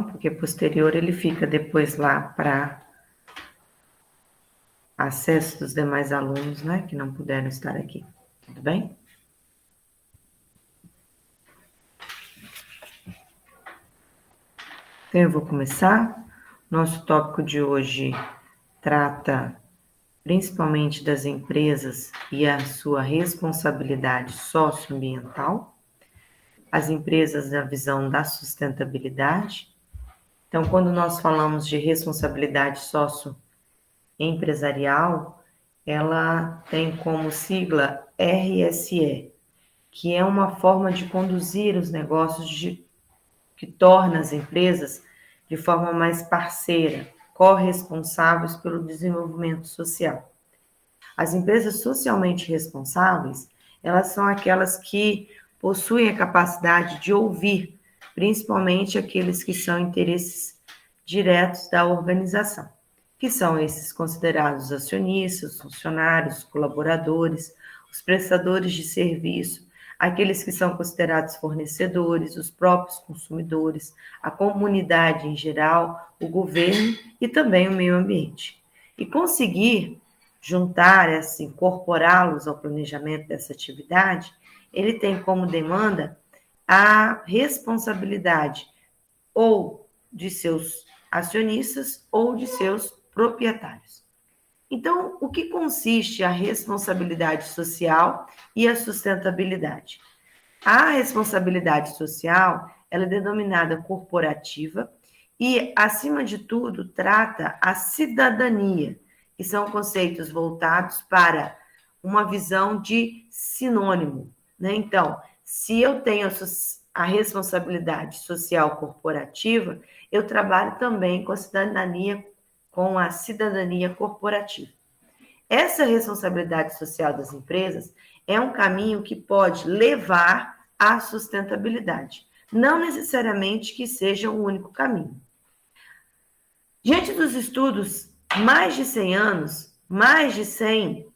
porque posterior ele fica depois lá para acesso dos demais alunos, né, que não puderam estar aqui. Tudo bem? Então, eu vou começar. Nosso tópico de hoje trata principalmente das empresas e a sua responsabilidade socioambiental, as empresas na visão da sustentabilidade. Então, quando nós falamos de responsabilidade socioempresarial, ela tem como sigla RSE, que é uma forma de conduzir os negócios que torna as empresas de forma mais parceira, corresponsáveis pelo desenvolvimento social. As empresas socialmente responsáveis, elas são aquelas que possuem a capacidade de ouvir, principalmente aqueles que são interesses diretos da organização, que são esses considerados acionistas, funcionários, colaboradores, os prestadores de serviço, aqueles que são considerados fornecedores, os próprios consumidores, a comunidade em geral, o governo e também o meio ambiente. E conseguir juntar, incorporá-los ao planejamento dessa atividade, ele tem como demanda a responsabilidade ou de seus acionistas ou de seus proprietários. Então, o que consiste a responsabilidade social e a sustentabilidade? A responsabilidade social, ela é denominada corporativa e, acima de tudo, trata a cidadania, que são conceitos voltados para uma visão de sinônimo, né? Então, se eu tenho a responsabilidade social corporativa, eu trabalho também com a cidadania corporativa. Essa responsabilidade social das empresas é um caminho que pode levar à sustentabilidade, não necessariamente que seja o único caminho. Diante dos estudos, mais de 100 anos, mais de 100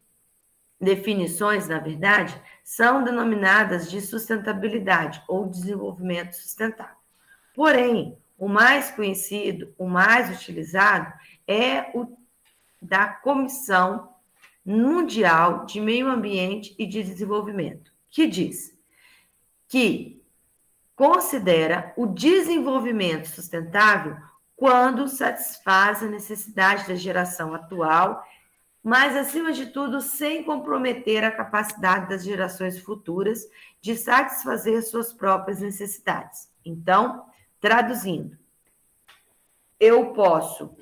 definições, na verdade, são denominadas de sustentabilidade ou desenvolvimento sustentável. Porém, o mais conhecido, o mais utilizado é o da Comissão Mundial de Meio Ambiente e de Desenvolvimento, que diz que considera o desenvolvimento sustentável quando satisfaz a necessidade da geração atual, mas, acima de tudo, sem comprometer a capacidade das gerações futuras de satisfazer suas próprias necessidades. Então, traduzindo, eu posso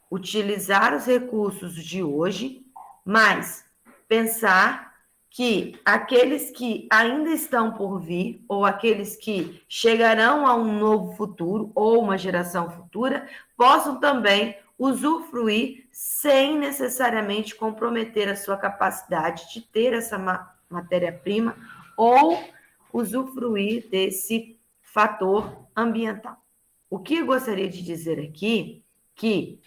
utilizar os recursos de hoje, mas pensar que aqueles que ainda estão por vir, ou aqueles que chegarão a um novo futuro, ou uma geração futura, possam também usufruir sem necessariamente comprometer a sua capacidade de ter essa matéria-prima ou usufruir desse fator ambiental. O que eu gostaria de dizer aqui, que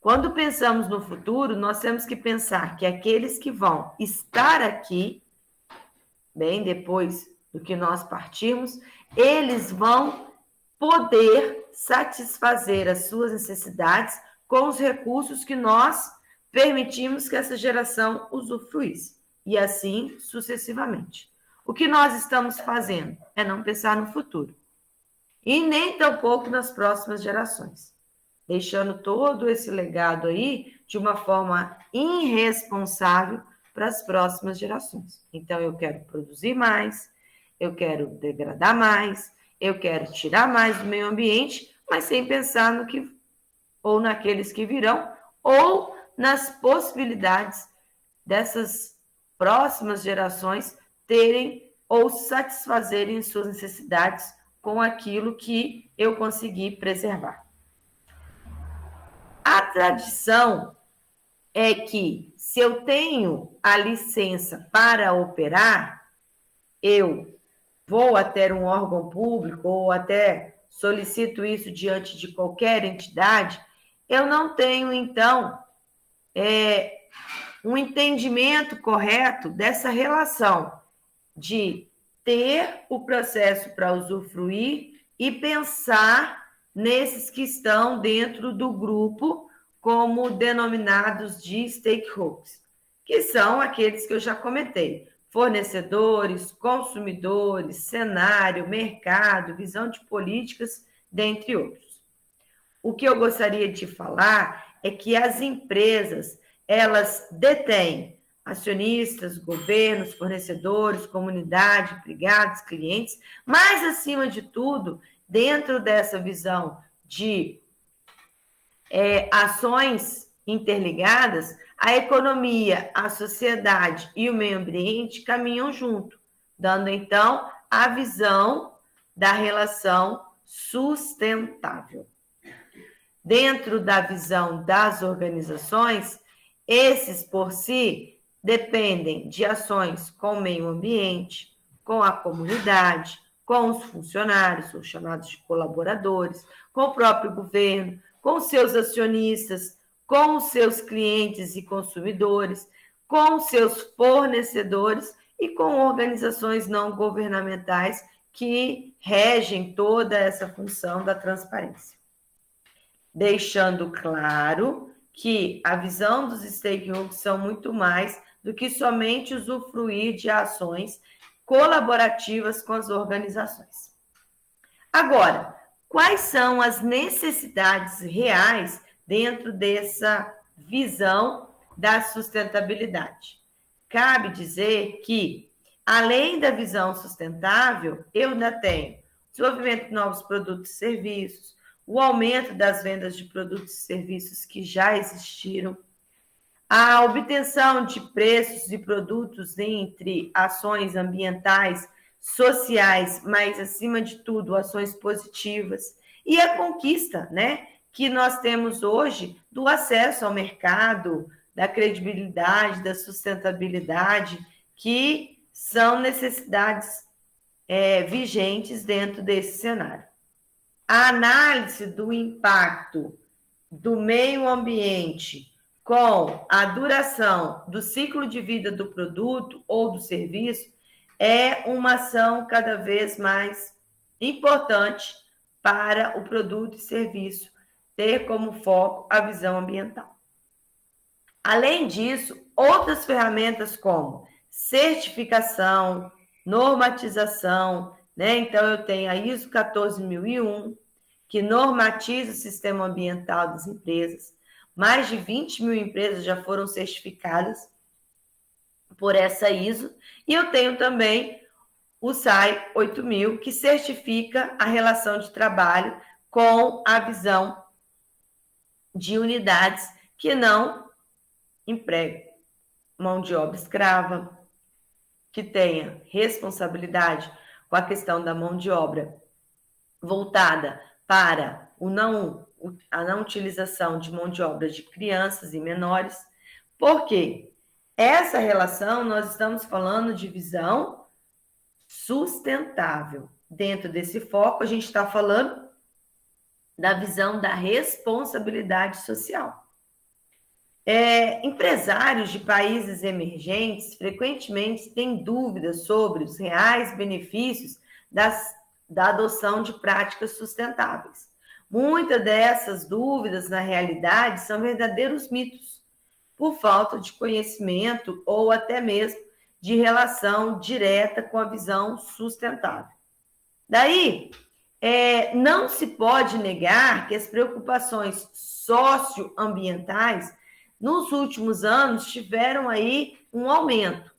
quando pensamos no futuro, nós temos que pensar que aqueles que vão estar aqui, bem depois do que nós partirmos, eles vão poder satisfazer as suas necessidades com os recursos que nós permitimos que essa geração usufruísse, e assim sucessivamente. O que nós estamos fazendo é não pensar no futuro, e nem tampouco nas próximas gerações, deixando todo esse legado aí de uma forma irresponsável para as próximas gerações. Então, eu quero produzir mais, eu quero degradar mais, eu quero tirar mais do meio ambiente, mas sem pensar no que, ou naqueles que virão, ou nas possibilidades dessas próximas gerações terem ou satisfazerem suas necessidades com aquilo que eu consegui preservar. A tradição é que, se eu tenho a licença para operar, eu vou até um órgão público ou até solicito isso diante de qualquer entidade, eu não tenho, então, um entendimento correto dessa relação de ter o processo para usufruir e pensar nesses que estão dentro do grupo como denominados de stakeholders, que são aqueles que eu já comentei: fornecedores, consumidores, cenário, mercado, visão de políticas, dentre outros. O que eu gostaria de falar é que as empresas, elas detêm acionistas, governos, fornecedores, comunidade, empregados, clientes, mas, acima de tudo, dentro dessa visão de ações interligadas, a economia, a sociedade e o meio ambiente caminham junto, dando, então, a visão da relação sustentável. Dentro da visão das organizações, esses por si dependem de ações com o meio ambiente, com a comunidade, com os funcionários, os chamados de colaboradores, com o próprio governo, com seus acionistas, com os seus clientes e consumidores, com os seus fornecedores e com organizações não governamentais que regem toda essa função da transparência. Deixando claro que a visão dos stakeholders são muito mais do que somente usufruir de ações colaborativas com as organizações. Agora, quais são as necessidades reais dentro dessa visão da sustentabilidade? Cabe dizer que, além da visão sustentável, eu ainda tenho desenvolvimento de novos produtos e serviços, o aumento das vendas de produtos e serviços que já existiram, a obtenção de preços e produtos entre ações ambientais, sociais, mas, acima de tudo, ações positivas, e a conquista, né, que nós temos hoje do acesso ao mercado, da credibilidade, da sustentabilidade, que são necessidades vigentes dentro desse cenário. A análise do impacto do meio ambiente com a duração do ciclo de vida do produto ou do serviço é uma ação cada vez mais importante para o produto e serviço ter como foco a visão ambiental. Além disso, outras ferramentas como certificação, normatização, né? Então, eu tenho a ISO 14001, que normatiza o sistema ambiental das empresas. Mais de 20 mil empresas já foram certificadas por essa ISO. E eu tenho também o SAI 8000, que certifica a relação de trabalho com a visão de unidades que não empregam mão de obra escrava, que tenha responsabilidade com a questão da mão de obra voltada para a não utilização de mão de obra de crianças e menores. Por quê? Essa relação, nós estamos falando de visão sustentável. Dentro desse foco, a gente está falando da visão da responsabilidade social. Empresários de países emergentes frequentemente têm dúvidas sobre os reais benefícios da adoção de práticas sustentáveis. Muitas dessas dúvidas, na realidade, são verdadeiros mitos, por falta de conhecimento ou até mesmo de relação direta com a visão sustentável. Daí, não se pode negar que as preocupações socioambientais nos últimos anos tiveram aí um aumento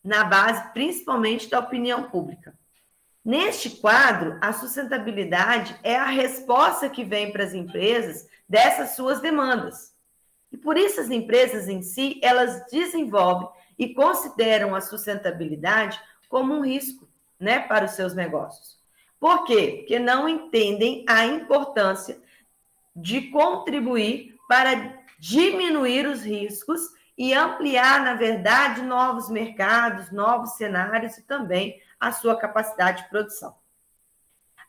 na base principalmente da opinião pública. Neste quadro, a sustentabilidade é a resposta que vem para as empresas dessas suas demandas. E por isso as empresas em si, elas desenvolvem e consideram a sustentabilidade como um risco, né, para os seus negócios. Por quê? Porque não entendem a importância de contribuir para diminuir os riscos e ampliar, na verdade, novos mercados, novos cenários e também a sua capacidade de produção.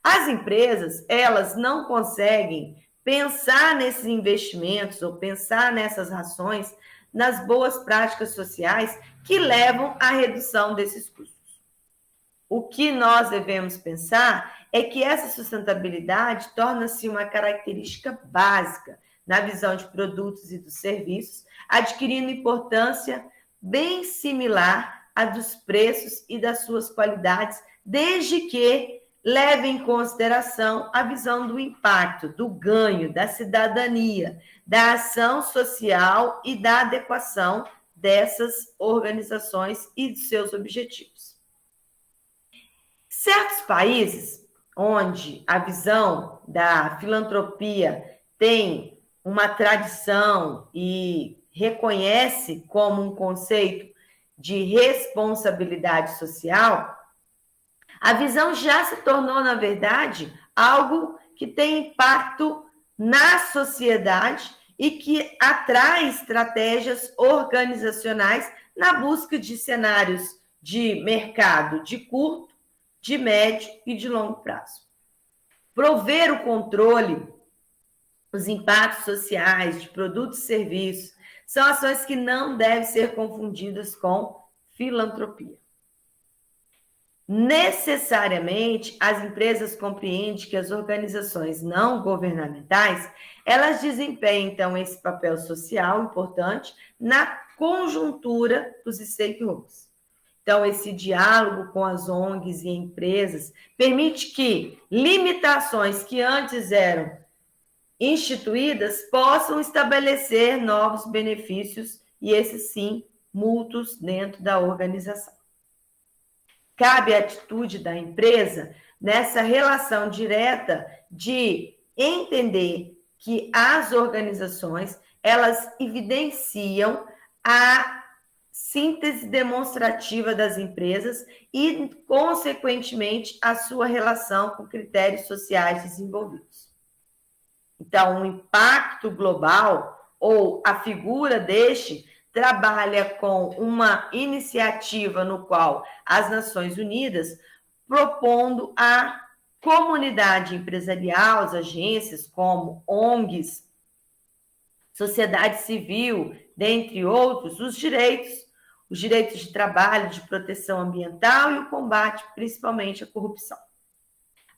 As empresas, elas não conseguem pensar nesses investimentos ou pensar nessas ações, nas boas práticas sociais que levam à redução desses custos. O que nós devemos pensar é que essa sustentabilidade torna-se uma característica básica na visão de produtos e dos serviços, adquirindo importância bem similar à dos preços e das suas qualidades, desde que leve em consideração a visão do impacto, do ganho, da cidadania, da ação social e da adequação dessas organizações e de seus objetivos. Certos países onde a visão da filantropia tem uma tradição e reconhece como um conceito de responsabilidade social, a visão já se tornou, na verdade, algo que tem impacto na sociedade e que atrai estratégias organizacionais na busca de cenários de mercado de curto, de médio e de longo prazo. Prover o controle, os impactos sociais de produtos e serviços são ações que não devem ser confundidas com filantropia. Necessariamente, as empresas compreendem que as organizações não governamentais, elas desempenham, então, esse papel social importante na conjuntura dos stakeholders. Então, esse diálogo com as ONGs e empresas permite que limitações que antes eram instituídas possam estabelecer novos benefícios e, esses sim, mútuos dentro da organização. Cabe a atitude da empresa nessa relação direta de entender que as organizações, elas evidenciam a síntese demonstrativa das empresas e, consequentemente, a sua relação com critérios sociais desenvolvidos. Então, o impacto global ou a figura deste trabalha com uma iniciativa no qual as Nações Unidas propondo à comunidade empresarial, as agências como ONGs, sociedade civil, dentre outros, os direitos de trabalho, de proteção ambiental e o combate, principalmente, à corrupção.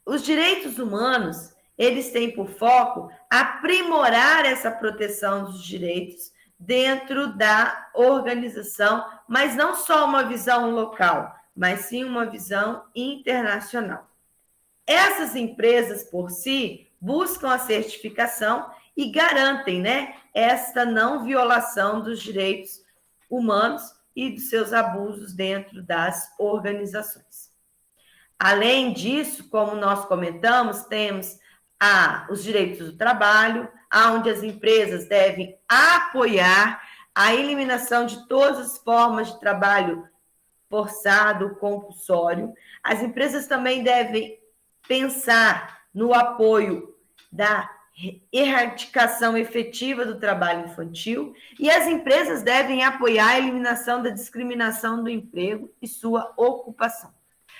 Os direitos humanos, eles têm por foco aprimorar essa proteção dos direitos dentro da organização, mas não só uma visão local, mas sim uma visão internacional. Essas empresas, por si, buscam a certificação e garantem, esta não violação dos direitos humanos e dos seus abusos dentro das organizações. Além disso, como nós comentamos, temos os direitos do trabalho, onde as empresas devem apoiar a eliminação de todas as formas de trabalho forçado, compulsório. As empresas também devem pensar no apoio da erradicação efetiva do trabalho infantil e as empresas devem apoiar a eliminação da discriminação do emprego e sua ocupação.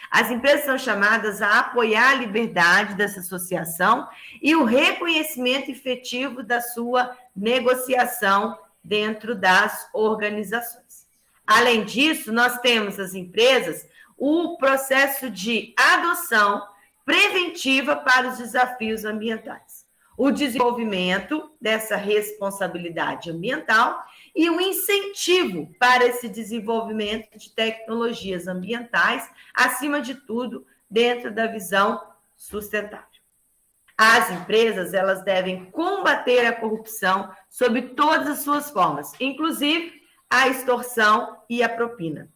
As empresas são chamadas a apoiar a liberdade dessa associação e o reconhecimento efetivo da sua negociação dentro das organizações. Além disso, nós temos as empresas o processo de adoção preventiva para os desafios ambientais, o desenvolvimento dessa responsabilidade ambiental e o incentivo para esse desenvolvimento de tecnologias ambientais, acima de tudo, dentro da visão sustentável. As empresas, elas devem combater a corrupção sob todas as suas formas, inclusive a extorsão e a propina.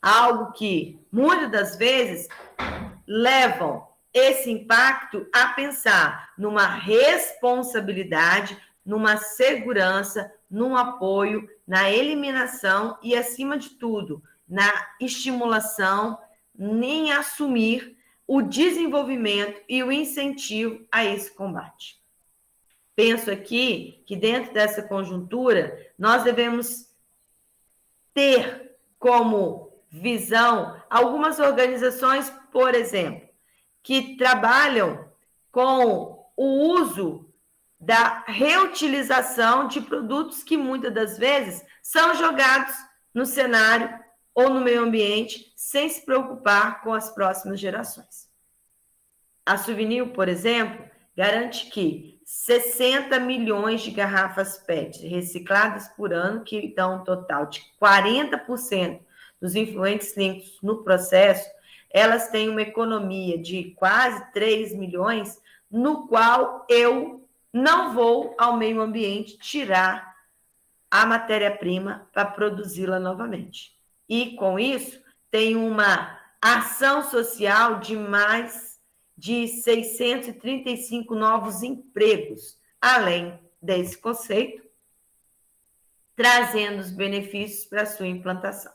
Algo que, muitas das vezes, levam esse impacto a pensar numa responsabilidade, numa segurança, num apoio, na eliminação e, acima de tudo, na estimulação, em assumir o desenvolvimento e o incentivo a esse combate. Penso aqui que, dentro dessa conjuntura, nós devemos ter como visão algumas organizações, por exemplo, que trabalham com o uso da reutilização de produtos que muitas das vezes são jogados no cenário ou no meio ambiente sem se preocupar com as próximas gerações. A Souvenir, por exemplo, garante que 60 milhões de garrafas PET recicladas por ano, que dão um total de 40% dos influentes líquidos no processo, elas têm uma economia de quase 3 milhões, no qual eu não vou ao meio ambiente tirar a matéria-prima para produzi-la novamente. E, com isso, tem uma ação social de mais de 635 novos empregos, além desse conceito, trazendo os benefícios para a sua implantação.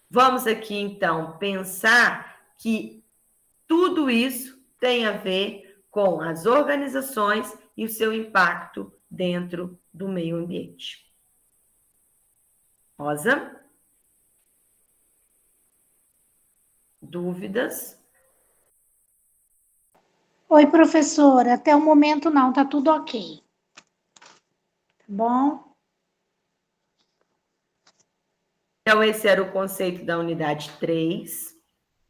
Vamos aqui, então, pensar que tudo isso tem a ver com as organizações e o seu impacto dentro do meio ambiente. Rosa? Dúvidas? Oi, professora. Até o momento não, tá tudo ok. Tá bom? Então, esse era o conceito da unidade 3,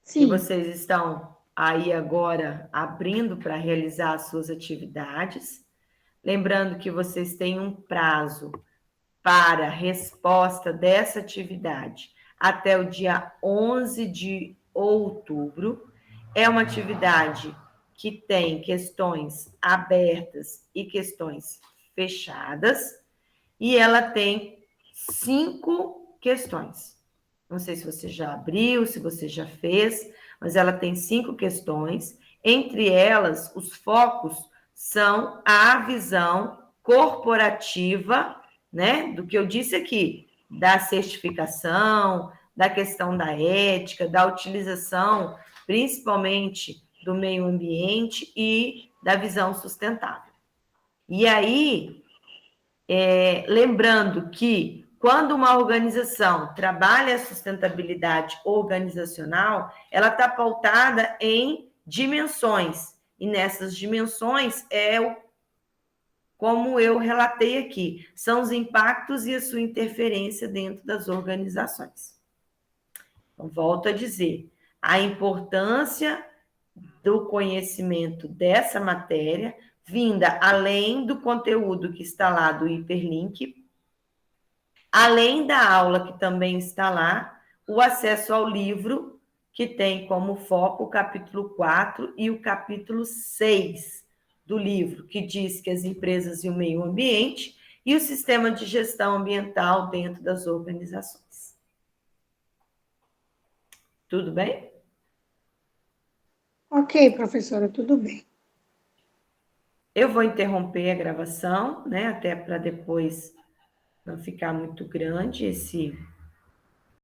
Sim. que vocês estão aí agora abrindo para realizar as suas atividades. Lembrando que vocês têm um prazo para resposta dessa atividade até o dia 11 de outubro. É uma atividade que tem questões abertas e questões fechadas, e ela tem 5 questões. Não sei se você já abriu, se você já fez, mas ela tem 5 questões. Entre elas, os focos são a visão corporativa, né, do que eu disse aqui, da certificação, da questão da ética, da utilização, principalmente do meio ambiente e da visão sustentável. E aí, lembrando que quando uma organização trabalha a sustentabilidade organizacional, ela está pautada em dimensões, e nessas dimensões como eu relatei aqui, são os impactos e a sua interferência dentro das organizações. Então, volto a dizer, a importância do conhecimento dessa matéria, vinda além do conteúdo que está lá do hiperlink, além da aula que também está lá, o acesso ao livro, que tem como foco o capítulo 4 e o capítulo 6 do livro, que diz que as empresas e o meio ambiente e o sistema de gestão ambiental dentro das organizações. Tudo bem? Ok, professora, tudo bem. Eu vou interromper a gravação, né, até para depois não ficar muito grande esse